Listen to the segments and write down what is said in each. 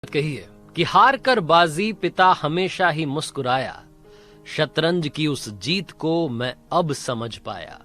कही है कि हार कर बाजी पिता हमेशा ही मुस्कुराया, शतरंज की उस जीत को मैं अब समझ पाया।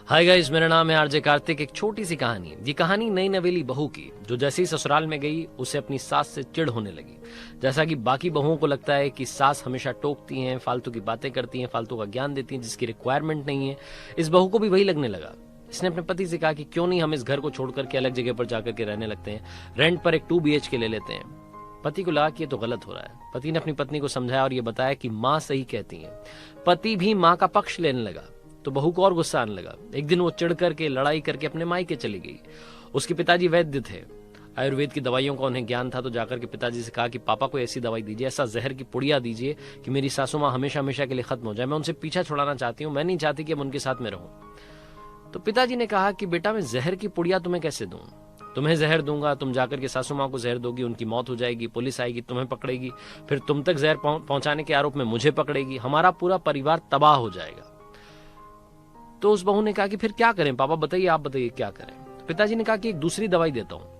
हाय गाइस, मेरा नाम है आरजे कार्तिक। एक छोटी सी कहानी। ये कहानी नई नवेली बहू की, जो जैसे ही ससुराल में गई उसे अपनी सास से चिढ़ होने लगी। जैसा कि बाकी बहुओं को लगता है कि सास हमेशा टोकती हैं, फालतू की बातें करती हैं, फालतू का ज्ञान देती हैं जिसकी रिक्वायरमेंट नहीं है, इस बहू को भी वही लगने लगा। इसने अपने पति से कहा कि क्यों नहीं हम इस घर को छोड़ करके अलग जगह पर जाकर के रहने लगते हैं, रेंट पर एक 2 BHK ले लेते हैं। पति को लगा कि ये तो गलत हो रहा है। पति ने अपनी पत्नी को समझाया और ये बताया कि माँ सही कहती है। पति भी माँ का पक्ष लेने लगा तो बहू को और गुस्सा आने लगा। एक दिन वो चिढ़ करके लड़ाई करके अपने मायके चली गई। उसके पिताजी वैद्य थे, आयुर्वेद की दवाइयों का उन्हें ज्ञान था। तो जाकर के पिताजी से कहा कि पापा को ऐसी दवाई दीजिए, ऐसा जहर की पुड़िया दीजिए कि मेरी सासू माँ हमेशा हमेशा के लिए खत्म हो जाए। मैं उनसे पीछा छुड़ाना चाहती हूँ, मैं नहीं चाहती कि अब उनके साथ में रहूं। तो पिताजी ने कहा कि बेटा, मैं जहर की पुड़िया तुम्हें कैसे दूं? तुम्हें जहर दूंगा, तुम जाकर के सासू माँ को जहर दोगी, उनकी मौत हो जाएगी, पुलिस आएगी, तुम्हें पकड़ेगी, फिर तुम तक जहर पहुंचाने के आरोप में मुझे पकड़ेगी, हमारा पूरा परिवार तबाह हो जाएगा। तो उस बहू ने कहा कि फिर क्या करें पापा, बताइए, आप बताइए क्या करें। तो पिताजी ने कहा कि एक दूसरी दवाई देता हूं।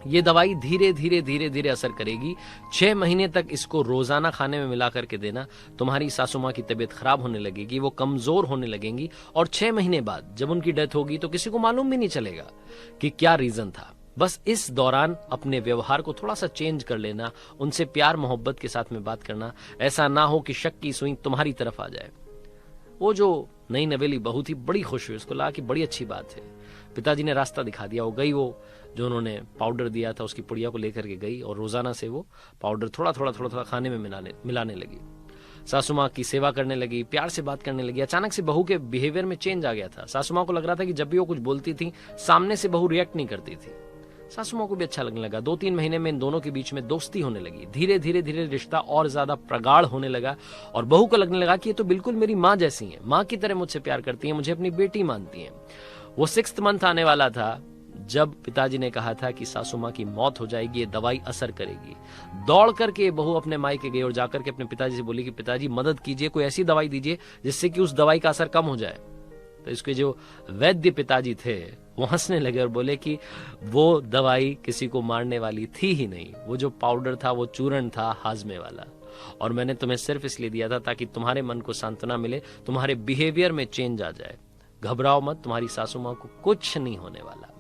ये दवाई धीरे धीरे धीरे धीरे असर करेगी। 6 महीने तक इसको रोजाना खाने में मिला करके देना। तुम्हारी सासू माँ की तबीयत खराब होने लगेगी, वो कमजोर होने लगेंगी, और 6 महीने बाद जब उनकी डेथ होगी तो किसी को मालूम भी नहीं चलेगा कि क्या रीजन था। बस इस दौरान अपने व्यवहार को थोड़ा सा चेंज कर लेना, उनसे प्यार मोहब्बत के साथ में बात करना। ऐसा ना हो कि शक की सुई तुम्हारी तरफ आ जाए। वो जो नई नवेली बहू थी बड़ी खुश हुई, उसको लगा कि बड़ी अच्छी बात है। पिताजी ने रास्ता दिखा दिया। वो गई, वो जो उन्होंने पाउडर दिया था उसकी पुड़िया को लेकर के गई और रोजाना से वो पाउडर थोड़ा थोड़ा खाने में मिलाने लगी। सासू माँ की सेवा करने लगी, प्यार से बात करने लगी। अचानक से बहू के बिहेवियर में चेंज आ गया था। सासू माँ को लग रहा था कि जब भी वो कुछ बोलती थी सामने से बहू रिएक्ट नहीं करती थी। सासू माँ को भी अच्छा लगने लगा। 2-3 महीने में इन दोनों के बीच में दोस्ती होने लगी। धीरे धीरे धीरे रिश्ता और ज्यादा प्रगाढ़ होने लगा और बहू को लगने लगा कि ये तो बिल्कुल मेरी माँ जैसी है, माँ की तरह मुझसे प्यार करती है, मुझे अपनी बेटी मानती है। वो 6th मंथ आने वाला था जब पिताजी ने कहा था कि सासू माँ की मौत हो जाएगी, ये दवाई असर करेगी। दौड़ करके बहू अपने मायके गई और जाकर के अपने पिताजी से बोली कि पिताजी मदद कीजिए, कोई ऐसी दवाई दीजिए जिससे कि उस दवाई का असर कम हो जाए। तो इसके जो वैद्य पिताजी थे वो हंसने लगे और बोले कि वो दवाई किसी को मारने वाली थी ही नहीं, वो जो पाउडर था वो चूर्ण था हाजमे वाला, और मैंने तुम्हें सिर्फ इसलिए दिया था ताकि तुम्हारे मन को सांत्वना मिले, तुम्हारे बिहेवियर में चेंज आ जाए। घबराओ मत, तुम्हारी सासू माँ को कुछ नहीं होने वाला।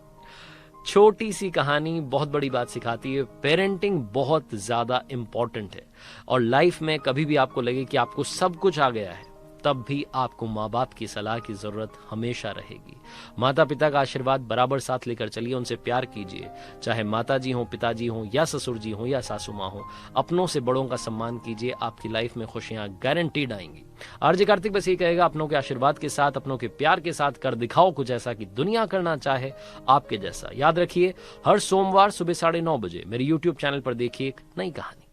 छोटी सी कहानी बहुत बड़ी बात सिखाती है। पेरेंटिंग बहुत ज्यादा इंपॉर्टेंट है, और लाइफ में कभी भी आपको लगे कि आपको सब कुछ आ गया है, तब भी आपको माँ बाप की सलाह की जरूरत हमेशा रहेगी। माता पिता का आशीर्वाद बराबर साथ लेकर चलिए, उनसे प्यार कीजिए, चाहे माता जी हो, पिताजी हो, या ससुर जी हो, या सासू माँ हो। अपनों से बड़ों का सम्मान कीजिए, आपकी लाइफ में खुशियां गारंटीड आएंगी। आरजे कार्तिक बस यही कहेगा, अपनों के आशीर्वाद के साथ, अपनों के प्यार के साथ कर दिखाओ कुछ ऐसा कि दुनिया करना चाहे आपके जैसा। याद रखिए, हर सोमवार सुबह 9:30 बजे मेरे YouTube चैनल पर देखिए एक नई कहानी।